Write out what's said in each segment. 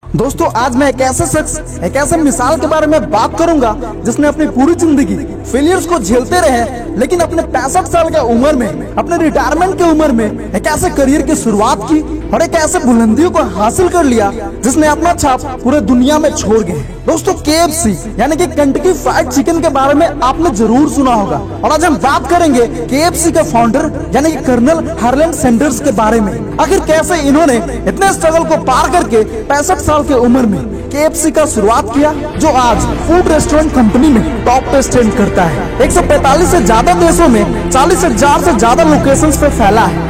दोस्तों आज मैं एक ऐसे शख्स, एक ऐसे मिसाल के बारे में बात करूंगा जिसने अपनी पूरी जिंदगी फेलियर्स को झेलते रहे, लेकिन अपने 65 साल के उम्र में, अपने रिटायरमेंट की उम्र में एक ऐसे करियर की शुरुआत की और एक ऐसे बुलंदियों को हासिल कर लिया जिसने अपना छाप पूरे दुनिया में छोड़ गए। दोस्तों KFC यानी कि केंटकी फ्राइड चिकन के बारे में आपने जरूर सुना होगा और आज हम बात करेंगे KFC के फाउंडर यानी कि कर्नल हार्लैंड सैंडर्स के बारे में। आखिर कैसे इन्होंने इतने स्ट्रगल को पार करके 65 साल की उम्र में KFC का शुरुआत किया, जो आज फूड रेस्टोरेंट कंपनी में टॉप पे स्टैंड करता है। 145 से ज्यादा देशों में 40,000 से ज्यादा लोकेशंस पे फैला है।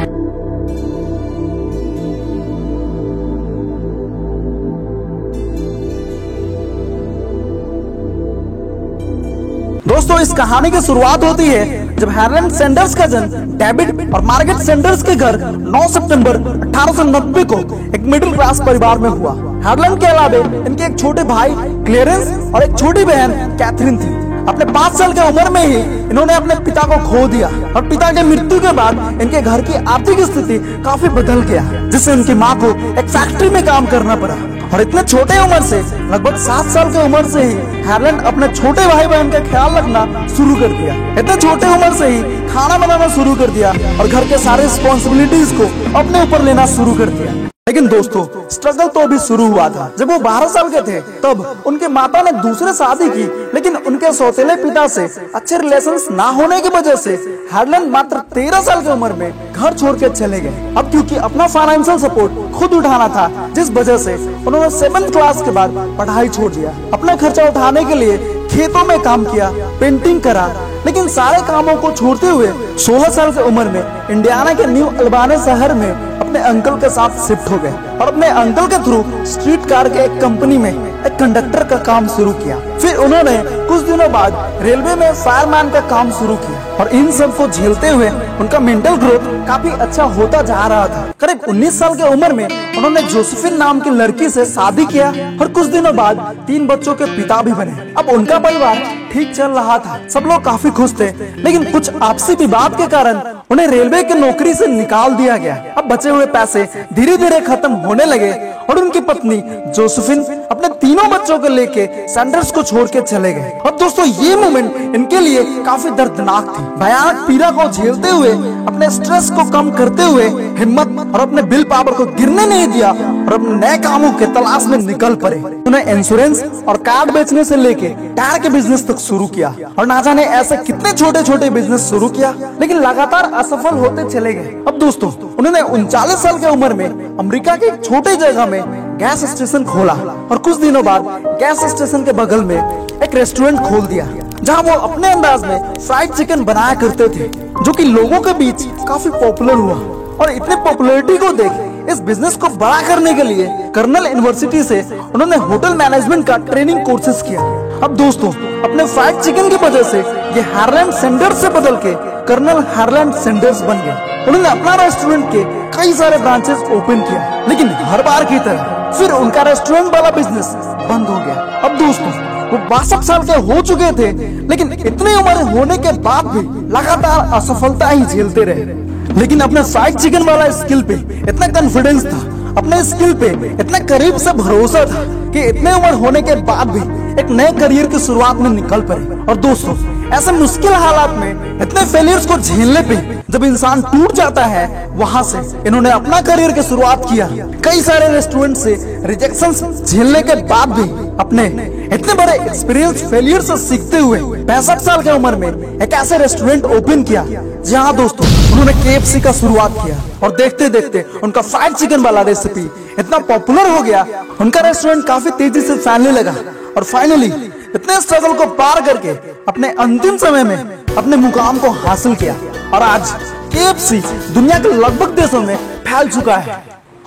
दोस्तों इस कहानी की शुरुआत होती है जब हार्लैंड सैंडर्स का जन्म डेविड और मार्गरेट सैंडर्स के घर 9 सितंबर 1890 को एक मिडिल क्लास परिवार में हुआ। हार्लैंड के अलावा इनके एक छोटे भाई क्लेरेंस और एक छोटी बहन कैथरीन थी। अपने 5 साल की उम्र में ही इन्होंने अपने पिता को खो दिया और पिता के मृत्यु के बाद इनके घर की आर्थिक स्थिति काफी बदल गया, जिससे उनकी माँ को एक फैक्ट्री में काम करना पड़ा। और इतने छोटे उम्र से, लगभग 7 साल की उम्र से ही हार्लैंड अपने छोटे भाई बहन का ख्याल रखना शुरू कर दिया। इतने छोटे उम्र से ही खाना बनाना शुरू कर दिया और घर के सारे रिस्पॉन्सिबिलिटीज को अपने ऊपर लेना शुरू कर दिया। लेकिन दोस्तों स्ट्रगल तो अभी शुरू हुआ था। जब वो 12 साल के थे तब उनके माता ने दूसरे शादी की, लेकिन उनके सौतेले पिता से अच्छे रिलेशंस ना होने की वजह से हार्लैंड मात्र 13 साल की उम्र में घर छोड़ के चले गए। अब क्योंकि अपना फाइनेंशियल सपोर्ट खुद उठाना था, जिस वजह से उन्होंने 7th क्लास के बाद पढ़ाई छोड़ दिया। अपना खर्चा उठाने के लिए खेतों में काम किया, पेंटिंग करा, लेकिन सारे कामों को छोड़ते हुए 16 साल की उम्र में इंडियाना के न्यू अल्बानी शहर में अपने अंकल के साथ शिफ्ट हो गए और अपने अंकल के थ्रू स्ट्रीट कार के एक कंपनी में एक कंडक्टर का काम शुरू किया। फिर उन्होंने कुछ दिनों बाद रेलवे में फायरमैन का काम शुरू किया और इन सब को झेलते हुए उनका मेंटल ग्रोथ काफी अच्छा होता जा रहा था। करीब 19 साल की उम्र में उन्होंने जोसेफिन नाम की लड़की से शादी किया और कुछ दिनों बाद 3 बच्चों के पिता भी बने। अब उनका परिवार ठीक चल रहा था, सब लोग काफी खुश थे, लेकिन कुछ आपसी विवाद के कारण उन्हें रेलवे की नौकरी से निकाल दिया गया। अब बचे हुए पैसे धीरे धीरे खत्म होने लगे और उनकी पत्नी जोसेफिन अपने तीनों बच्चों को लेके सैंडर्स को छोड़ के चले गए। अब दोस्तों ये मोमेंट इनके लिए काफी दर्दनाक थी। भयानक पीड़ा को झेलते हुए, अपने स्ट्रेस को कम करते हुए हिम्मत और अपने विल पावर को गिरने नहीं दिया और अपने नए कामों के तलाश में निकल पड़े। उन्हें इंश्योरेंस और कार्ड बेचने से लेके टायर के बिजनेस तक शुरू किया और ना जाने ऐसे कितने छोटे छोटे बिजनेस शुरू किया, लेकिन लगातार असफल होते चले गए। अब दोस्तों उन्होंने 39 साल की उम्र में अमेरिका के एक छोटे जगह में गैस स्टेशन खोला और कुछ दिनों बाद गैस स्टेशन के बगल में एक रेस्टोरेंट खोल दिया, जहां वो अपने अंदाज में फ्राइड चिकन बनाया करते थे, जो कि लोगों के बीच काफी पॉपुलर हुआ। और इतने पॉपुलैरिटी को देख इस बिजनेस को बड़ा करने के लिए कर्नल यूनिवर्सिटी से उन्होंने होटल मैनेजमेंट का ट्रेनिंग कोर्सेज किया। अब दोस्तों अपने फ्राइड चिकन की वजह से ये हार्लैंड सैंडर्स से बदल के कर्नल हार्लैंड सैंडर्स बन गए। उन्होंने अपना रेस्टोरेंट के कई सारे ब्रांचेस ओपन किया, लेकिन हर बार की तरह फिर उनका रेस्टोरेंट वाला बिजनेस बंद हो गया। अब दोस्तों वो 62 साल के हो चुके थे, लेकिन इतनी उम्र होने के बाद भी लगातार असफलता ही झेलते रहे। लेकिन अपने फ्राइड चिकन वाला स्किल पे इतना कॉन्फिडेंस था, अपने स्किल पे इतना करीब से भरोसा था कि इतने उम्र होने के बाद भी एक नए करियर की शुरुआत में निकल पड़े। और दोस्तों ऐसे मुश्किल हालात में, इतने फेलियर्स को झेलने पे जब इंसान टूट जाता है, वहां से इन्होंने अपना करियर की शुरुआत किया। कई सारे रेस्टोरेंट से रिजेक्शंस झेलने के बाद भी अपने इतने बड़े एक्सपीरियंस फेलियर से सीखते हुए 65 साल की उम्र में एक ऐसे रेस्टोरेंट ओपन किया, जहां दोस्तों उन्होंने KFC का शुरुआत किया और देखते देखते उनका फ्राइड चिकन वाला रेसिपी इतना पॉपुलर हो गया, उनका रेस्टोरेंट काफी तेजी से फैलने लगा और फाइनली इतने स्ट्रगल को पार करके अपने अंतिम समय में अपने मुकाम को हासिल किया और आज KFC दुनिया के लगभग देशों में फैल चुका है।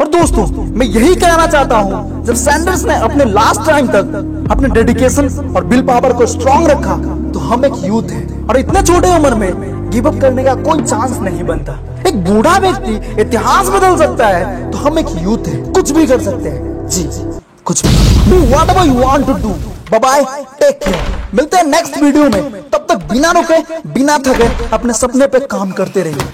और दोस्तों मैं यही कहना चाहता हूँ, जब सैंडर्स ने अपने लास्ट टाइम तक अपने डेडिकेशन और विल पावर को स्ट्रॉन्ग रखा, तो हम एक यूथ हैं और इतने छोटे उम्र में गिव अप करने का कोई चांस नहीं बनता। एक बूढ़ा व्यक्ति इतिहास बदल सकता है, तो हम एक यूथ हैं, कुछ भी कर सकते हैं। जी कुछ भी, do whatever you want to do. Bye bye, take care. मिलते हैं नेक्स्ट वीडियो में, तब तक बिना रुके बिना थके अपने सपने पे काम करते रहिए।